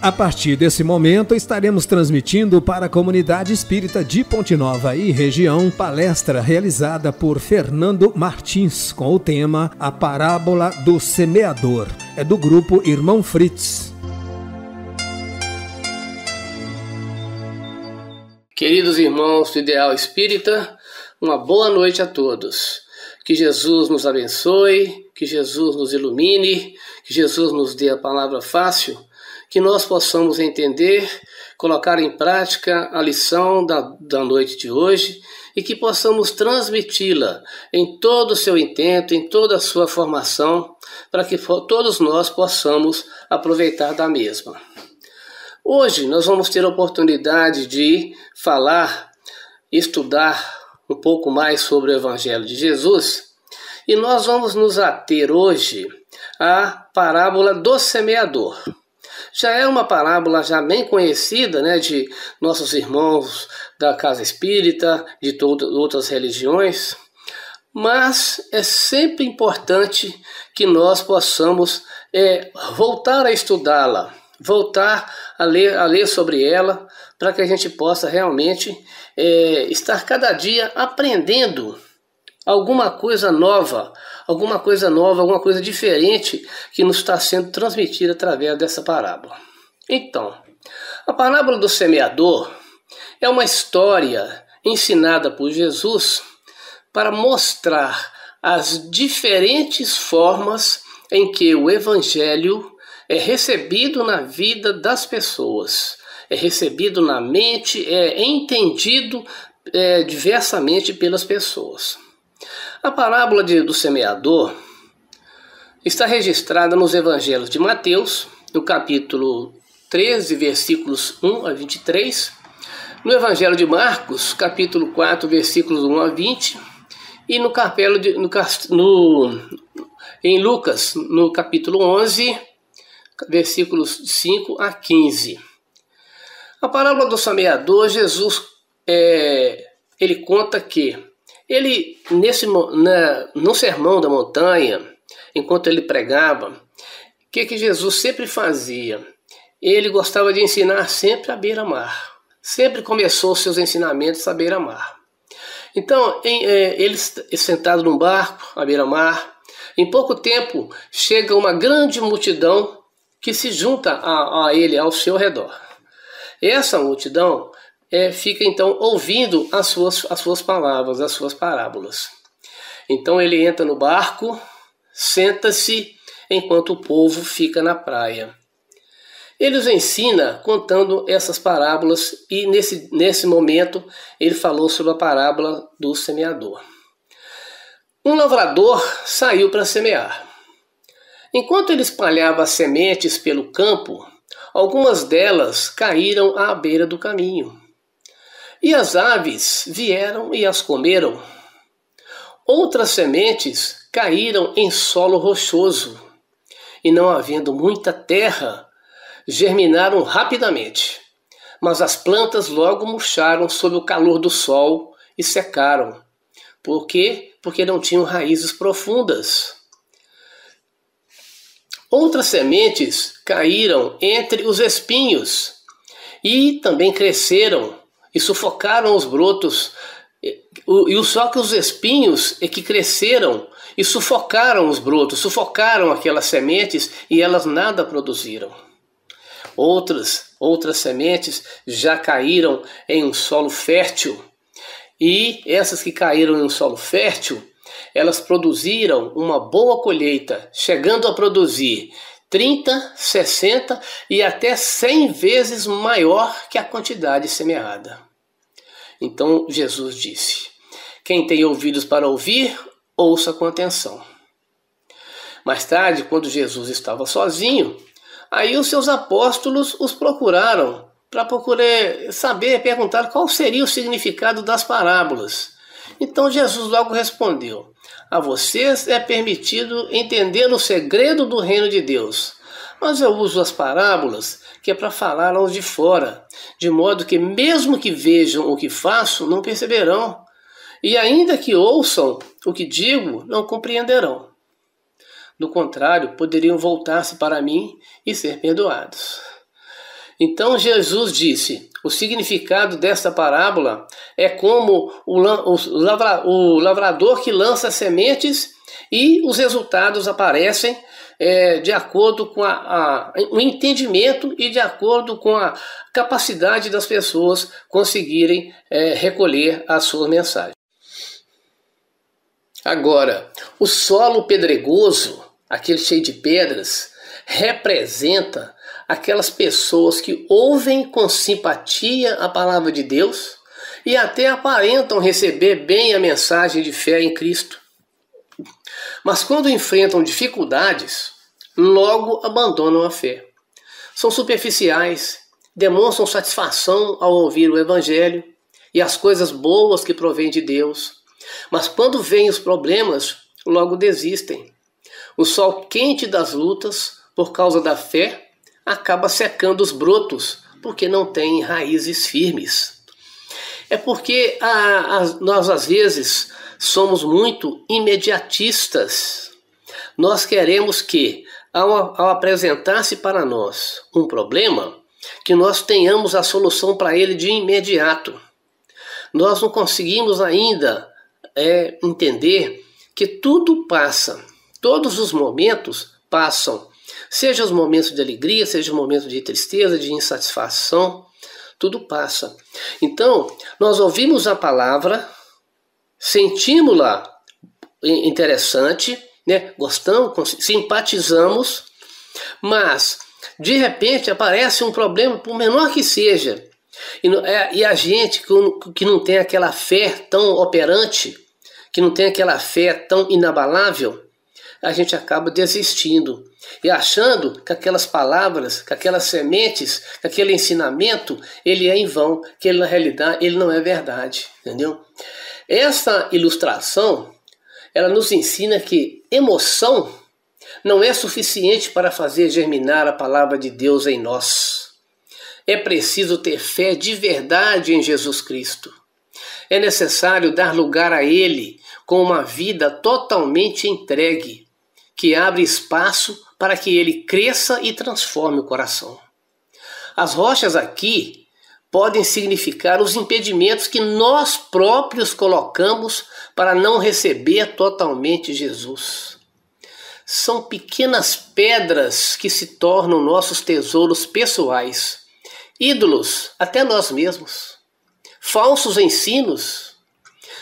A partir desse momento, estaremos transmitindo para a comunidade espírita de Ponte Nova e região palestra realizada por Fernando Martins com o tema A Parábola do Semeador. É do grupo Irmão Fritz. Queridos irmãos do Ideal Espírita, uma boa noite a todos. Que Jesus nos abençoe, que Jesus nos ilumine, que Jesus nos dê a palavra fácil, que nós possamos entender, colocar em prática a lição da noite de hoje e que possamos transmiti-la em todo o seu intento, em toda a sua formação, para que todos nós possamos aproveitar da mesma. Hoje nós vamos ter a oportunidade de falar, estudar um pouco mais sobre o Evangelho de Jesus e nós vamos nos ater hoje à parábola do semeador. Já é uma parábola já bem conhecida, né, de nossos irmãos da casa espírita, de outras religiões, mas é sempre importante que nós possamos voltar a estudá-la, voltar a ler sobre ela, para que a gente possa realmente estar cada dia aprendendo alguma coisa nova, alguma coisa diferente que nos está sendo transmitida através dessa parábola. Então, a parábola do semeador é uma história ensinada por Jesus para mostrar as diferentes formas em que o Evangelho é recebido na vida das pessoas, é recebido na mente, é entendido diversamente pelas pessoas. A parábola do semeador está registrada nos evangelhos de Mateus, no capítulo 13, versículos 1 a 23, no evangelho de Marcos, capítulo 4, versículos 1 a 20, e em Lucas, no capítulo 11, versículos 5 a 15. A parábola do semeador, Jesus ele conta que ele, no sermão da montanha, enquanto ele pregava, o que Jesus sempre fazia? Ele gostava de ensinar sempre à beira-mar. Sempre começou seus ensinamentos à beira-mar. Então, ele sentado num barco à beira-mar, em pouco tempo chega uma grande multidão que se junta a ele, ao seu redor. Essa multidão fica então ouvindo as suas palavras, as suas parábolas. Então ele entra no barco, senta-se enquanto o povo fica na praia. Ele os ensina contando essas parábolas e nesse momento ele falou sobre a parábola do semeador. Um lavrador saiu para semear. Enquanto ele espalhava as sementes pelo campo, algumas delas caíram à beira do caminho. E as aves vieram e as comeram. Outras sementes caíram em solo rochoso, e não havendo muita terra, germinaram rapidamente. Mas as plantas logo murcharam sob o calor do sol e secaram. Por quê? Porque não tinham raízes profundas. Outras sementes caíram entre os espinhos, e também cresceram, e sufocaram os brotos, só que os espinhos é que cresceram e sufocaram os brotos, sufocaram aquelas sementes e elas nada produziram. Outras sementes já caíram em um solo fértil, e essas que caíram em um solo fértil, elas produziram uma boa colheita, chegando a produzir 30, 60 e até 100 vezes maior que a quantidade semeada. Então Jesus disse: quem tem ouvidos para ouvir, ouça com atenção. Mais tarde, quando Jesus estava sozinho, aí os seus apóstolos os procuraram para perguntar qual seria o significado das parábolas. Então Jesus logo respondeu: a vocês é permitido entender o segredo do reino de Deus, mas eu uso as parábolas que é para falar aos de fora, de modo que mesmo que vejam o que faço, não perceberão, e ainda que ouçam o que digo, não compreenderão. Do contrário, poderiam voltar-se para mim e ser perdoados. Então Jesus disse, o significado desta parábola é como o lavrador que lança sementes e os resultados aparecem de acordo com o entendimento e de acordo com a capacidade das pessoas conseguirem recolher as suas mensagens. Agora, o solo pedregoso, aquele cheio de pedras, representa aquelas pessoas que ouvem com simpatia a palavra de Deus e até aparentam receber bem a mensagem de fé em Cristo. Mas quando enfrentam dificuldades, logo abandonam a fé. São superficiais, demonstram satisfação ao ouvir o Evangelho e as coisas boas que provêm de Deus. Mas quando vêm os problemas, logo desistem. O sol quente das lutas, por causa da fé, acaba secando os brotos, porque não tem raízes firmes. É porque nós, às vezes, somos muito imediatistas. Nós queremos que, ao apresentar-se para nós um problema, que nós tenhamos a solução para ele de imediato. Nós não conseguimos ainda entender que tudo passa, todos os momentos passam. Seja os momentos de alegria, seja os momentos de tristeza, de insatisfação, tudo passa. Então, nós ouvimos a palavra, sentimos-la interessante, né? Gostamos, simpatizamos, mas, de repente, aparece um problema, por menor que seja, e a gente que não tem aquela fé tão operante, que não tem aquela fé tão inabalável, a gente acaba desistindo e achando que aquelas palavras, que aquelas sementes, que aquele ensinamento, ele é em vão, que ele, na realidade ele não é verdade, entendeu? Essa ilustração, ela nos ensina que emoção não é suficiente para fazer germinar a palavra de Deus em nós. É preciso ter fé de verdade em Jesus Cristo. É necessário dar lugar a Ele com uma vida totalmente entregue, que abre espaço para que ele cresça e transforme o coração. As rochas aqui podem significar os impedimentos que nós próprios colocamos para não receber totalmente Jesus. São pequenas pedras que se tornam nossos tesouros pessoais, ídolos até nós mesmos, falsos ensinos,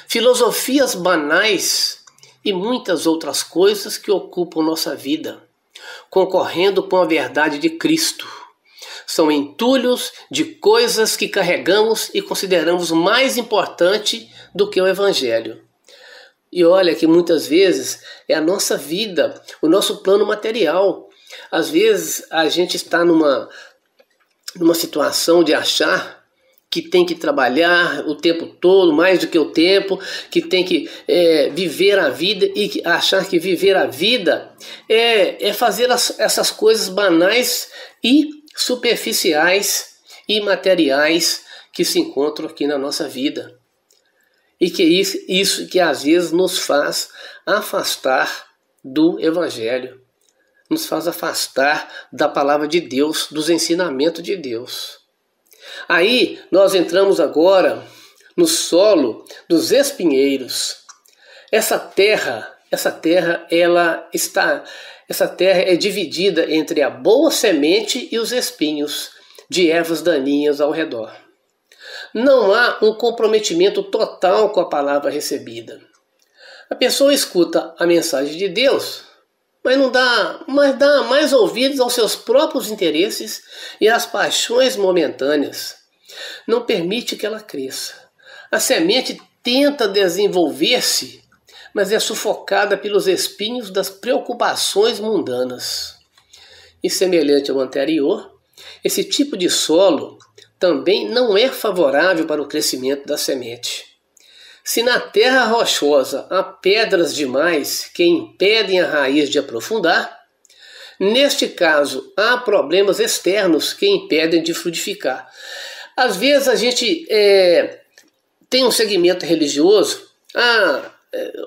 filosofias banais e muitas outras coisas que ocupam nossa vida, concorrendo com a verdade de Cristo. São entulhos de coisas que carregamos e consideramos mais importante do que o Evangelho. E olha que muitas vezes é a nossa vida, o nosso plano material. Às vezes a gente está numa situação de achar que tem que trabalhar o tempo todo, mais do que o tempo, que tem que viver a vida e achar que viver a vida é fazer essas coisas banais e superficiais e materiais que se encontram aqui na nossa vida. E que isso que às vezes nos faz afastar do Evangelho, nos faz afastar da palavra de Deus, dos ensinamentos de Deus. Aí nós entramos agora no solo dos espinheiros. Essa terra é dividida entre a boa semente e os espinhos de ervas daninhas ao redor. Não há um comprometimento total com a palavra recebida. A pessoa escuta a mensagem de Deus, mas dá mais ouvidos aos seus próprios interesses e às paixões momentâneas. Não permite que ela cresça. A semente tenta desenvolver-se, mas é sufocada pelos espinhos das preocupações mundanas. E semelhante ao anterior, esse tipo de solo também não é favorável para o crescimento da semente. Se na terra rochosa há pedras demais que impedem a raiz de aprofundar, neste caso há problemas externos que impedem de frutificar. Às vezes a gente tem um segmento religioso,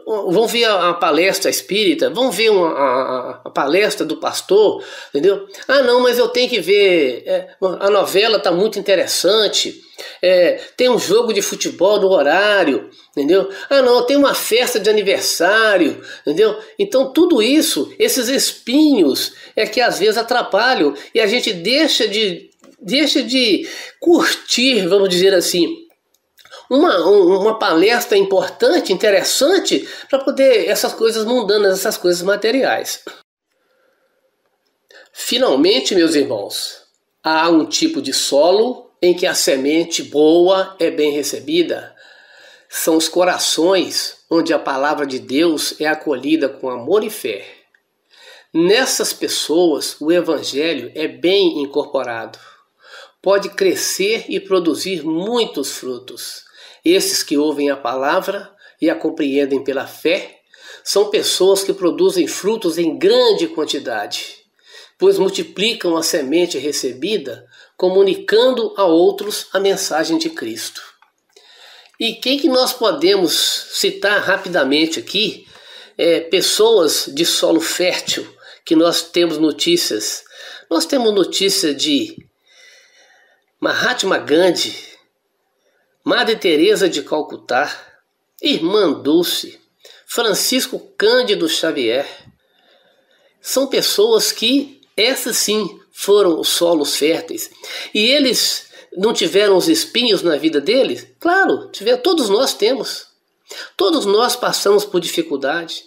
vão ver a palestra espírita, vão ver a palestra do pastor, entendeu? Ah, não, mas eu tenho que ver, a novela está muito interessante, tem um jogo de futebol no horário, entendeu? Ah, não, tem uma festa de aniversário, entendeu? Então tudo isso, esses espinhos é que às vezes atrapalham e a gente deixa de curtir, vamos dizer assim, uma palestra importante, interessante, para poder essas coisas mundanas, essas coisas materiais. Finalmente, meus irmãos, há um tipo de solo em que a semente boa é bem recebida. São os corações onde a palavra de Deus é acolhida com amor e fé. Nessas pessoas, o evangelho é bem incorporado. Pode crescer e produzir muitos frutos. Esses que ouvem a palavra e a compreendem pela fé são pessoas que produzem frutos em grande quantidade, pois multiplicam a semente recebida, comunicando a outros a mensagem de Cristo. E quem que nós podemos citar rapidamente aqui? Pessoas de solo fértil que nós temos notícias. Nós temos notícia de Mahatma Gandhi, Madre Teresa de Calcutá, Irmã Dulce, Francisco Cândido Xavier. São pessoas que, essas sim, foram os solos férteis. E eles não tiveram os espinhos na vida deles? Claro, todos nós temos. Todos nós passamos por dificuldade.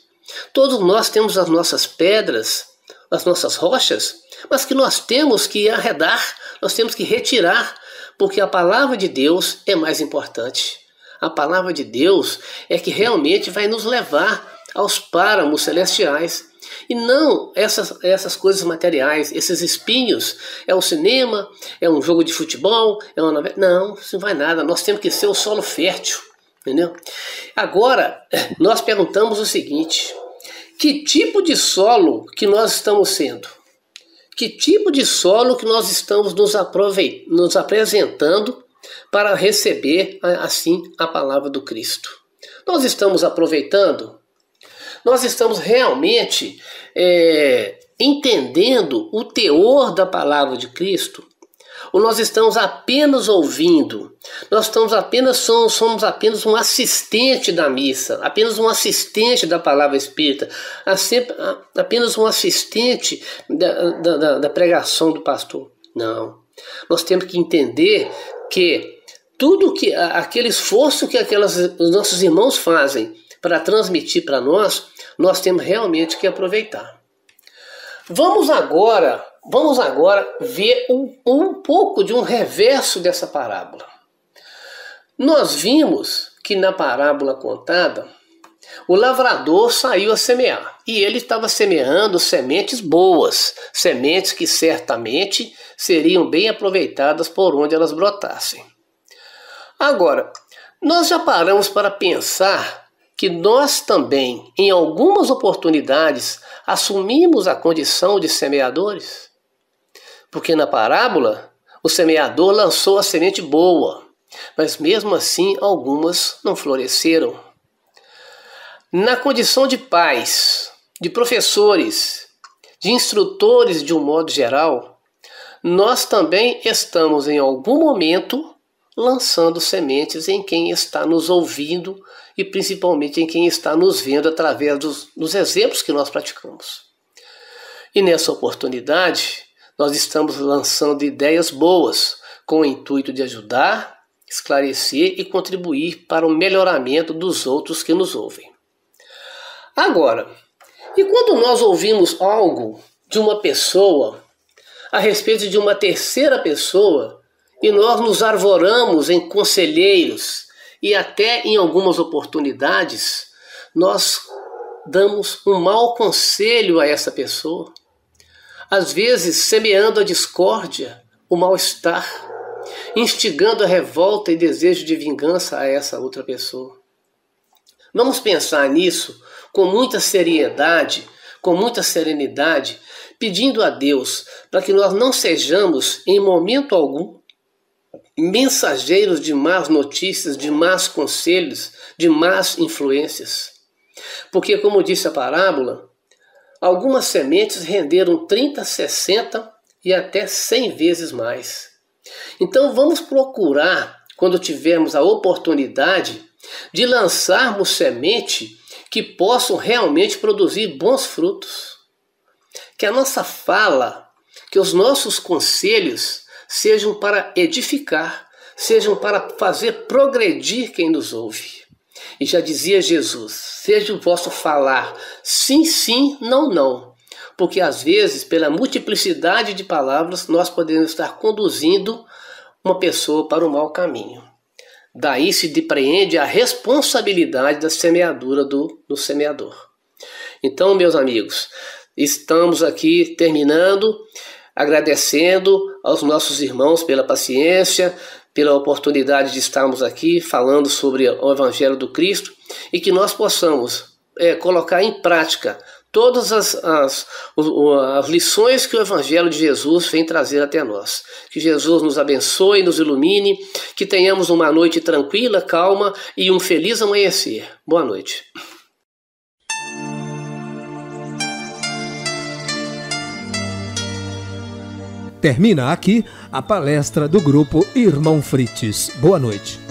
Todos nós temos as nossas pedras, as nossas rochas, mas que nós temos que arredar, nós temos que retirar, porque a palavra de Deus é mais importante. A palavra de Deus é que realmente vai nos levar aos páramos celestiais. E não essas coisas materiais, esses espinhos. É o cinema, é um jogo de futebol, é uma novela. Não, isso não vai nada. Nós temos que ser o solo fértil. Entendeu? Agora, nós perguntamos o seguinte: que tipo de solo que nós estamos sendo? Que tipo de solo que nós estamos nos apresentando para receber, assim, a palavra do Cristo? Nós estamos aproveitando? Nós estamos realmente entendendo o teor da palavra de Cristo? Ou nós estamos apenas ouvindo? Nós somos apenas um assistente da missa, apenas um assistente da palavra espírita, apenas um assistente da pregação do pastor. Não. Nós temos que entender que tudo aquele esforço que os nossos irmãos fazem para transmitir para nós temos realmente que aproveitar. Vamos agora ver um pouco de um reverso dessa parábola. Nós vimos que na parábola contada, o lavrador saiu a semear. E ele estava semeando sementes boas, sementes que certamente seriam bem aproveitadas por onde elas brotassem. Agora, nós já paramos para pensar que nós também, em algumas oportunidades, assumimos a condição de semeadores? Porque na parábola, o semeador lançou a semente boa, mas mesmo assim algumas não floresceram. Na condição de pais, de professores, de instrutores de um modo geral, nós também estamos em algum momento lançando sementes em quem está nos ouvindo e principalmente em quem está nos vendo através dos exemplos que nós praticamos. E nessa oportunidade, nós estamos lançando ideias boas, com o intuito de ajudar, esclarecer e contribuir para o melhoramento dos outros que nos ouvem. Agora, e quando nós ouvimos algo de uma pessoa a respeito de uma terceira pessoa e nós nos arvoramos em conselheiros e até em algumas oportunidades nós damos um mau conselho a essa pessoa, às vezes semeando a discórdia, o mal-estar, instigando a revolta e desejo de vingança a essa outra pessoa. Vamos pensar nisso com muita seriedade, com muita serenidade, pedindo a Deus para que nós não sejamos, em momento algum, mensageiros de más notícias, de más conselhos, de más influências. Porque, como disse a parábola, algumas sementes renderam 30, 60 e até 100 vezes mais. Então vamos procurar, quando tivermos a oportunidade, de lançarmos semente que possam realmente produzir bons frutos. Que a nossa fala, que os nossos conselhos sejam para edificar, sejam para fazer progredir quem nos ouve. E já dizia Jesus, seja o vosso falar sim, sim, não, não. Porque às vezes, pela multiplicidade de palavras, nós podemos estar conduzindo uma pessoa para o mau caminho. Daí se depreende a responsabilidade da semeadura do semeador. Então, meus amigos, estamos aqui terminando, agradecendo aos nossos irmãos pela paciência, pela oportunidade de estarmos aqui falando sobre o Evangelho do Cristo e que nós possamos colocar em prática todas as lições que o Evangelho de Jesus vem trazer até nós. Que Jesus nos abençoe, nos ilumine, que tenhamos uma noite tranquila, calma e um feliz amanhecer. Boa noite. Termina aqui a palestra do grupo Irmão Frites. Boa noite.